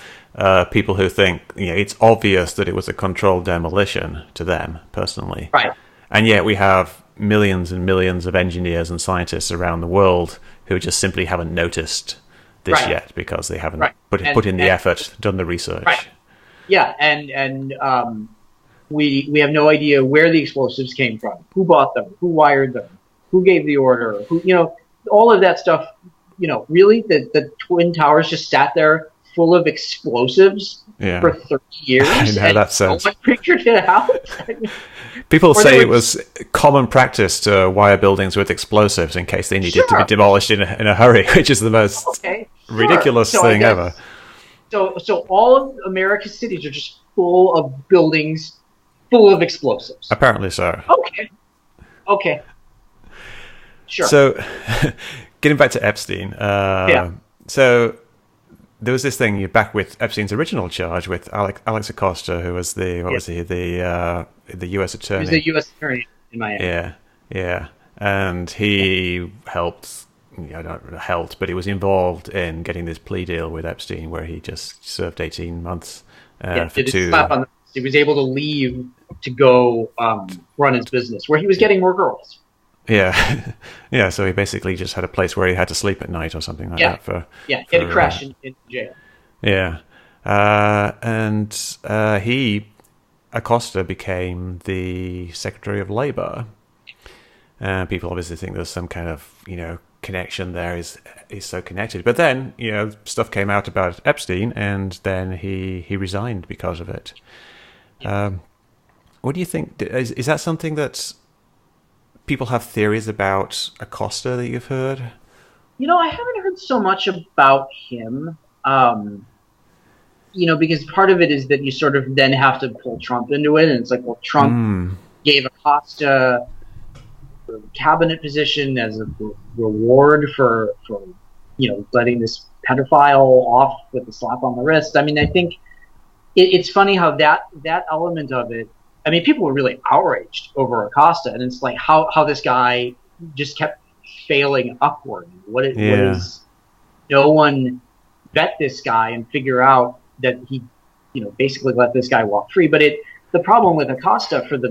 people who think it's obvious that it was a controlled demolition to them personally, right? And yet we have millions and millions of engineers and scientists around the world who just simply haven't noticed this yet because they haven't put in the effort, done the research. Right. Yeah, and we have no idea where the explosives came from, who bought them, who wired them, who gave the order, who, all of that stuff. Really, the Twin Towers just sat there full of explosives for 30 years. I know, that sounds. No one figured it out. People say it was common practice to wire buildings with explosives in case they needed to be demolished in a hurry, which is the most ridiculous thing ever. So all of America's cities are just full of buildings full of explosives. Apparently so. Okay. Sure. So, getting back to Epstein. So there was this thing. You're back with Epstein's original charge with Alex Acosta, who was the U.S. attorney. He was the U.S. attorney in Miami. Yeah, and he helped. Not helped, but he was involved in getting this plea deal with Epstein, where he just served 18 months for two. He was able to leave to go run his business, where he was getting more girls. Yeah. So he basically just had a place where he had to sleep at night or something like that. He had to crash in jail. Yeah. And Acosta became the Secretary of Labor. People obviously think there's some kind of, connection there. He's so connected. But then, stuff came out about Epstein, and then he resigned because of it. Yeah. What do you think? Is that something that people have theories about Acosta that you've heard? I haven't heard so much about him. Because part of it is that you sort of then have to pull Trump into it, and it's like, well, Trump gave Acosta a cabinet position as a reward for letting this pedophile off with a slap on the wrist. I mean, I think it's funny how that element of it. I mean, people were really outraged over Acosta, and it's like how this guy just kept failing upward. What is no one vet this guy and figure out that he, basically let this guy walk free. But the problem with Acosta for the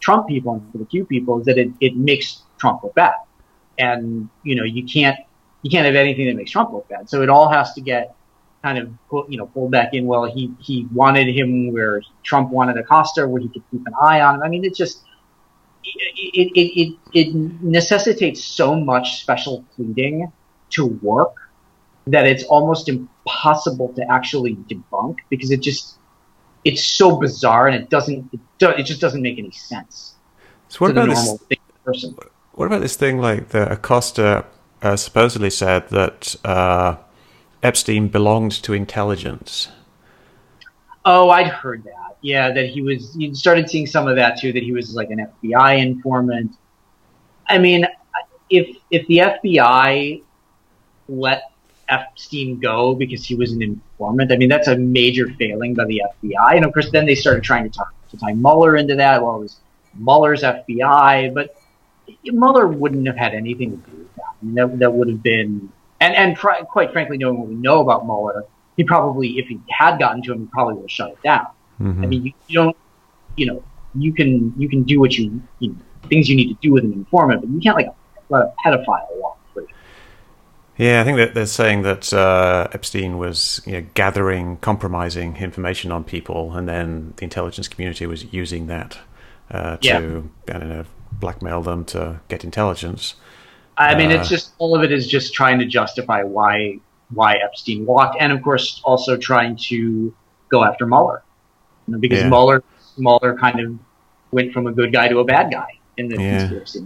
Trump people and for the Q people is that it makes Trump look bad, and you can't have anything that makes Trump look bad. So it all has to get kind of pulled back in. Well, he wanted him where Trump wanted Acosta, where he could keep an eye on him. I mean, it's just it necessitates so much special pleading to work that it's almost impossible to actually debunk, because it's so bizarre, and it just doesn't make any sense. So what about this person? What about this thing like the Acosta supposedly said that Epstein belonged to intelligence? Oh, I'd heard that. Yeah, that you started seeing some of that too, that he was like an FBI informant. I mean, if the FBI let Epstein go because he was an informant, I mean, that's a major failing by the FBI. And of course, then they started trying to tie Mueller into that. Well, it was Mueller's FBI, but Mueller wouldn't have had anything to do with that. I mean, that would have been, and quite frankly, knowing what we know about Mueller, he probably, if he had gotten to him, he probably would have shut it down. Mm-hmm. I mean, you don't, you can do what things you need to do with an informant, but you can't let a pedophile walk free. Yeah, I think that they're saying that Epstein was compromising information on people, and then the intelligence community was using that to blackmail them to get intelligence. I mean, it's just, all of it is just trying to justify why Epstein walked, and of course also trying to go after Mueller, because Mueller kind of went from a good guy to a bad guy in the conspiracy.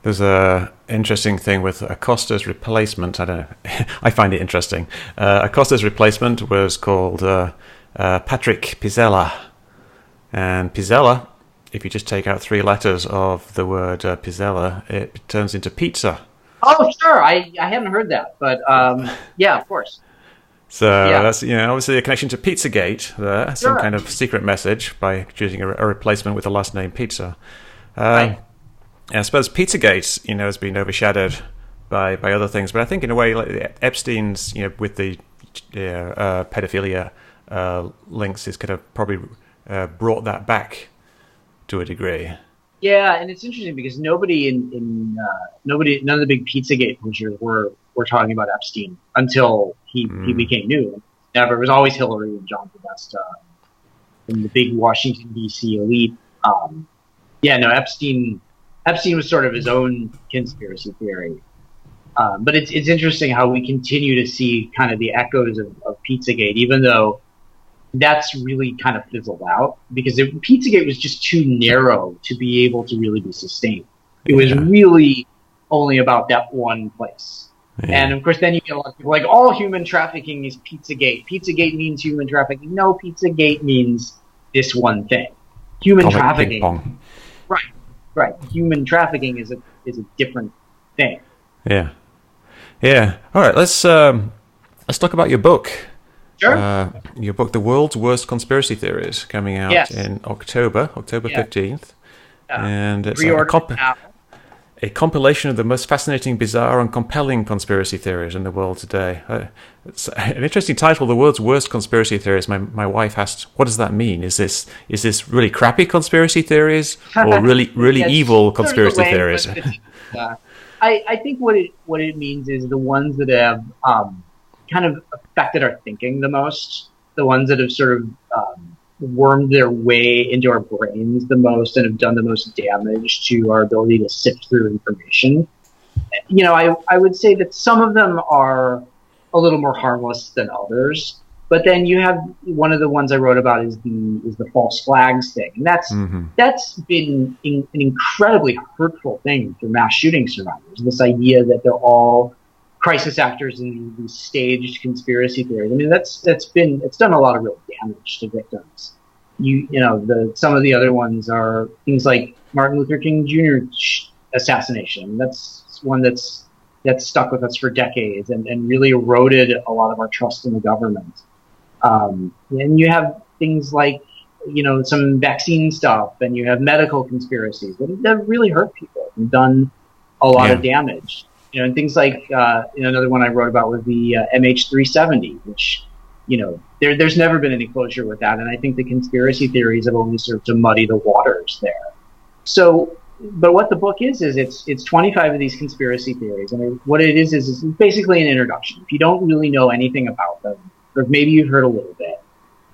There's a interesting thing with Acosta's replacement. I don't know. I find it interesting. Acosta's replacement was called Patrick Pizzella, and Pizzella, if you just take out 3 letters of the word Pizzella, it turns into pizza. Oh, sure. I hadn't heard that, but yeah, of course. So that's obviously a connection to Pizzagate there, some kind of secret message by choosing a replacement with the last name Pizza. Right. I suppose Pizzagate, has been overshadowed by other things, but I think in a way, like Epstein's, with the pedophilia links, is kind of probably brought that back to a degree. Yeah, and it's interesting because none of the big Pizzagate pushers were talking about Epstein until he Mm, became new. Never, it was always Hillary and John Podesta and the big Washington D.C. elite. Um, yeah, no, Epstein was sort of his own conspiracy theory. But it's interesting how we continue to see kind of the echoes of Pizzagate, even though that's really kind of fizzled out because Pizzagate was just too narrow to be able to really be sustained. It was yeah, really only about that one place. yeah. And of course, then you get a lot of people like, all human trafficking is Pizzagate. Pizzagate means human trafficking. No, Pizzagate means this one thing. Human Comic ping trafficking, pong. right, right. Human trafficking is a different thing. Yeah, yeah. All right, let's talk about your book. Sure. Your book, The World's Worst Conspiracy Theories, coming out Yes. in October Yeah. 15th. And it's Pre-order now. a compilation of the most fascinating, bizarre, and compelling conspiracy theories in the world today. It's an interesting title, The World's Worst Conspiracy Theories. My wife asked, what does that mean? Is this really crappy conspiracy theories or really Yes, evil sort of conspiracy the theories? language I think what it means is the ones that have kind of affected our thinking the most, the ones that have sort of wormed their way into our brains the most and have done the most damage to our ability to sift through information. You know, I would say that some of them are a little more harmless than others. But then you have one of the ones I wrote about is the false flags thing, and Hmm. that's been an incredibly hurtful thing for mass shooting survivors. This idea that they're all crisis actors in these staged conspiracy theories. I mean, it's done a lot of real damage to victims. You know, some of the other ones are things like Martin Luther King Jr. assassination. That's one that's stuck with us for decades and really eroded a lot of our trust in the government. And you have things like, you know, some vaccine stuff, and you have medical conspiracies that really hurt people and done a lot Yeah. of damage. You know, and things like, you know, another one I wrote about was the MH370, which, you know, there's never been any closure with that. And I think the conspiracy theories have only served to muddy the waters there. So, but what the book is it's 25 of these conspiracy theories. I mean, what it is it's basically an introduction. If you don't really know anything about them, or maybe you've heard a little bit,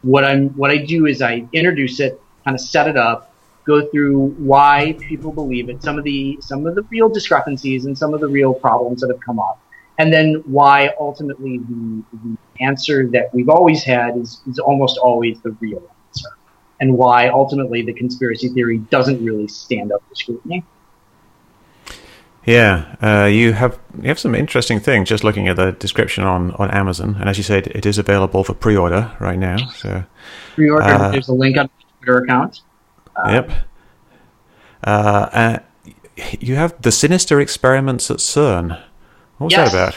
what I do is I introduce it, kind of set it up, go through why people believe it, some of the real discrepancies and some of the real problems that have come up, and then why ultimately the answer that we've always had is almost always the real answer, and why ultimately the conspiracy theory doesn't really stand up to scrutiny. Yeah, you have some interesting things. Just looking at the description on Amazon, and as you said, it is available for pre-order right now. So, Pre-order. There's a link on the Twitter account. yep. Uh, you have the sinister experiments at CERN. What was Yes. that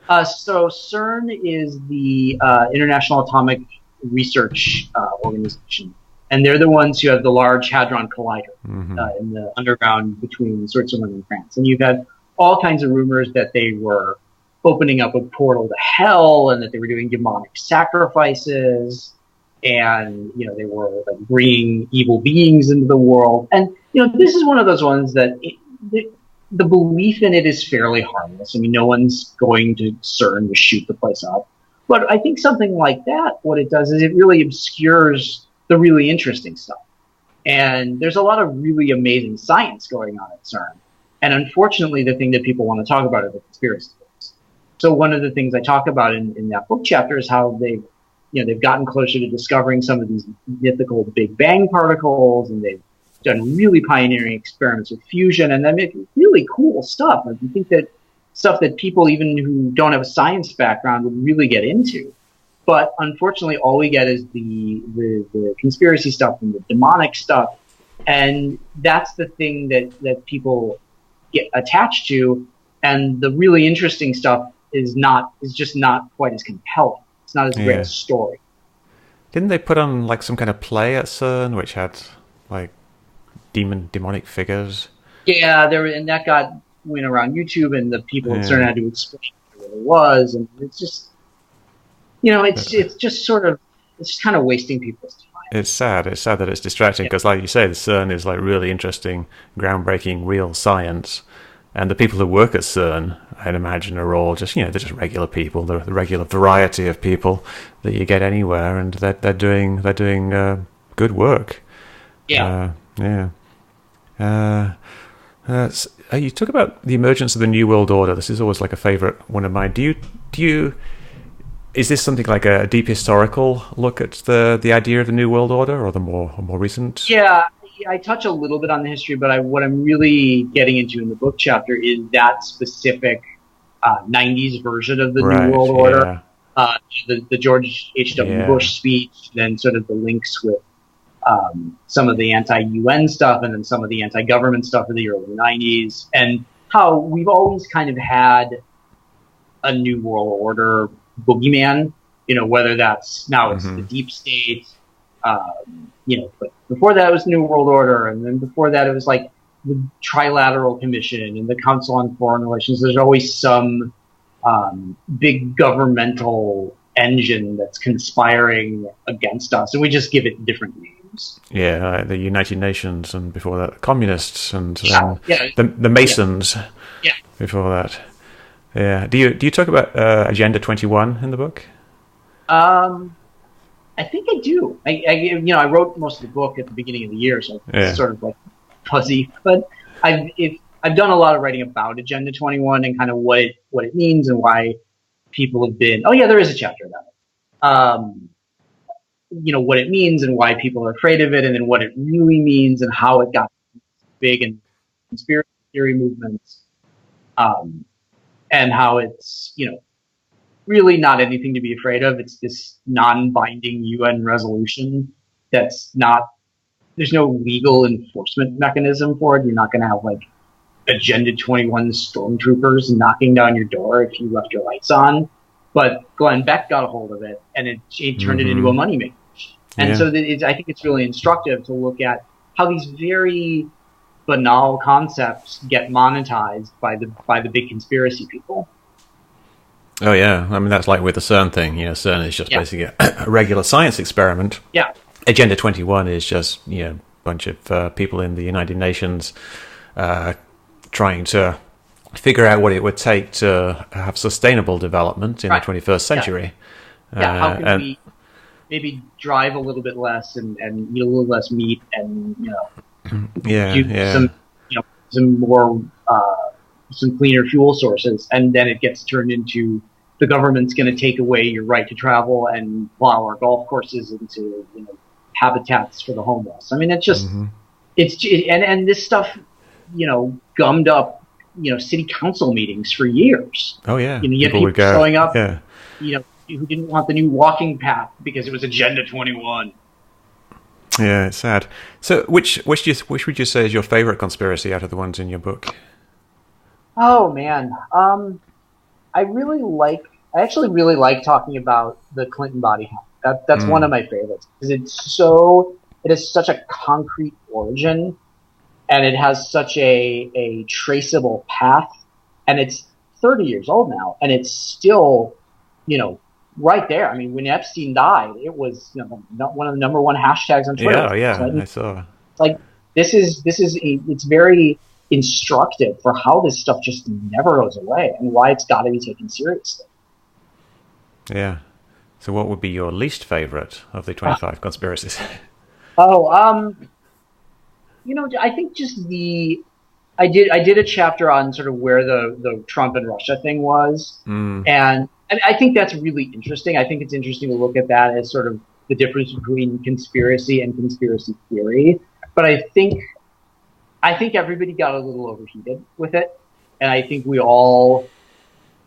about? So CERN is the International Atomic Research Organization, and they're the ones who have the Large Hadron Collider in the underground between Switzerland and France. And you've had all kinds of rumors that they were opening up a portal to hell, and that they were doing demonic sacrifices, and you know they were like bringing evil beings into the world. And you know this is one of those ones that the belief in it is fairly harmless. I mean, no one's going to CERN to shoot the place up. But I think something like that, what it does is it really obscures the really interesting stuff. And there's a lot of really amazing science going on at CERN. And unfortunately, the thing that people want to talk about are the conspiracy theories. So one of the things I talk about in that book chapter is how they've gotten closer to discovering some of these mythical Big Bang particles, and they've done really pioneering experiments with fusion, and they make really cool stuff. Like, you think that stuff that people even who don't have a science background would really get into. But unfortunately, all we get is the conspiracy stuff and the demonic stuff, and that's the thing that people get attached to. And the really interesting stuff is just not quite as compelling. It's not as great Yeah. a story. Didn't they put on like some kind of play at CERN which had like demonic figures? Yeah, and that went around YouTube, and the people at CERN Yeah. had to explain what it was, and it's just, you know, it's just sort of, it's just kind of wasting people's It's sad. It's sad that it's distracting because, like you say, the CERN is like really interesting, groundbreaking, real science. And the people who work at CERN, I'd imagine, are all just, they're just regular people. They're the regular variety of people that you get anywhere, and they're doing good work. Yeah. Yeah. You talk about the emergence of the New World Order. This is always like a favorite one of mine. Do you? Is this something like a deep historical look at the idea of the New World Order, or the more recent? Yeah, I touch a little bit on the history, but what I'm really getting into in the book chapter is that specific 90s version of the New World Order. The George H.W. Bush speech, then sort of the links with some of the anti-UN stuff and then some of the anti-government stuff in the early 90s, and how we've always kind of had a New World Order boogeyman, whether that's now it's the deep state, but before that it was New World Order, and then before that it was like the Trilateral Commission and the Council on Foreign Relations. There's always some big governmental engine that's conspiring against us, and we just give it different names. Yeah, the United Nations, and before that, the communists, and the Masons. Yeah. Before that. Yeah. Do you talk about Agenda 21 in the book? I think I do. I wrote most of the book at the beginning of the year, so it's sort of like fuzzy. But I've done a lot of writing about Agenda 21 and kind of what it means and why people have been. Oh yeah, there is a chapter about it. What it means and why people are afraid of it, and then what it really means and how it got big in conspiracy theory movements, and how it's really not anything to be afraid of. It's this non-binding UN resolution that's not. There's no legal enforcement mechanism for it. You're not going to have like Agenda 21 stormtroopers knocking down your door if you left your lights on. But Glenn Beck got a hold of it, and it turned it into a moneymaker. And so I think it's really instructive to look at how these very banal concepts get monetized by the big conspiracy people. Oh yeah, I mean that's like with the CERN thing. CERN is just basically a regular science experiment. Yeah. Agenda 21 is just a bunch of people in the United Nations trying to figure out what it would take to have sustainable development in the 21st century. How can we maybe drive a little bit less and eat a little less meat and some more some cleaner fuel sources, and then it gets turned into the government's going to take away your right to travel and plow our golf courses into habitats for the homeless. I mean, it's just and this stuff gummed up city council meetings for years. Oh yeah, you had people showing up, who didn't want the new walking path because it was Agenda 21. Yeah, it's sad. So, which would you say is your favorite conspiracy out of the ones in your book? Oh man, I actually really like talking about the Clinton body count. That's one of my favorites because it is such a concrete origin, and it has such a traceable path, and it's 30 years old now, and it's still, right there. I mean, when Epstein died, it was one of the number one hashtags on Twitter. Yeah, I saw. Like it's very instructive for how this stuff just never goes away and why it's got to be taken seriously. Yeah. So, what would be your least favorite of the 25 conspiracies? I think just I did a chapter on sort of where the Trump and Russia thing was, and I think that's really interesting. I think it's interesting to look at that as sort of the difference between conspiracy and conspiracy theory. But I think everybody got a little overheated with it, and I think we all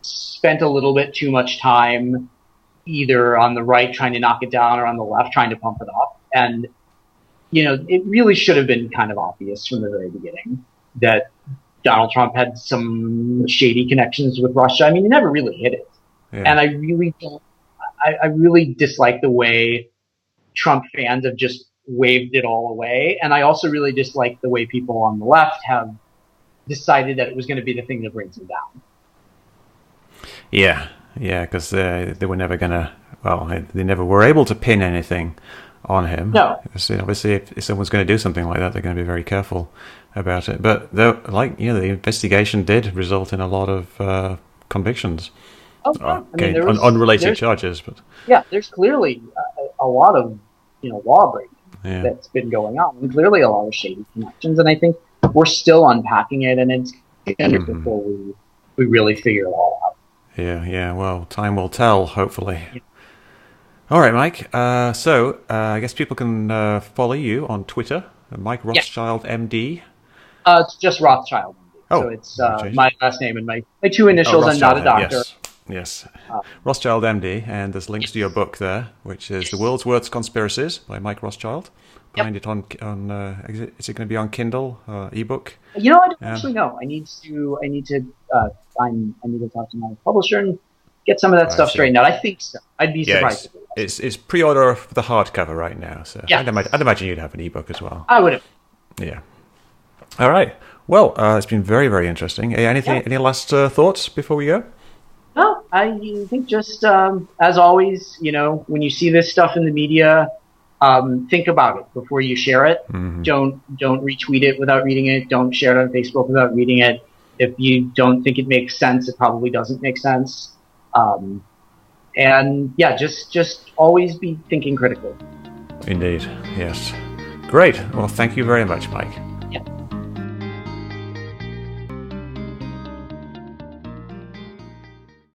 spent a little bit too much time either on the right trying to knock it down or on the left trying to pump it up. And it really should have been kind of obvious from the very beginning that Donald Trump had some shady connections with Russia. I mean, he never really hid it. Yeah. And I really dislike the way Trump fans have just waved it all away. And I also really dislike the way people on the left have decided that it was going to be the thing that brings him down. Yeah, because they were never going to, they never were able to pin anything on him. No. So, obviously, if someone's going to do something like that, they're going to be very careful about it. But the investigation did result in a lot of convictions. Oh, yeah. Unrelated charges, but there's clearly a lot of law breaking that's been going on, and clearly a lot of shady connections. And I think we're still unpacking it, and it's before we really figure it all out. Yeah. Well, time will tell, hopefully. Yeah. All right, Mike. So I guess people can follow you on Twitter, Mike Rothschild, MD. It's just Rothschild. Oh, so it's my last name and my two initials, and not a doctor. Yes. Rothschild, MD, and there's links to your book there, which is The World's Worst Conspiracies by Mike Rothschild. Find it on is it going to be on Kindle, ebook? I don't actually know. I need to talk to my publisher and get some of that stuff straightened out. I think so. I'd be surprised. It's pre-order for the hardcover right now, so I'd imagine you'd have an ebook as well. I would have. Yeah. All right. Well, it's been very, very interesting. Any last thoughts before we go? No, I think just as always, when you see this stuff in the media, think about it before you share it. Mm-hmm. Don't retweet it without reading it. Don't share it on Facebook without reading it. If you don't think it makes sense, it probably doesn't make sense. And just always be thinking critically. Indeed, yes. Great. Well, thank you very much, Mike.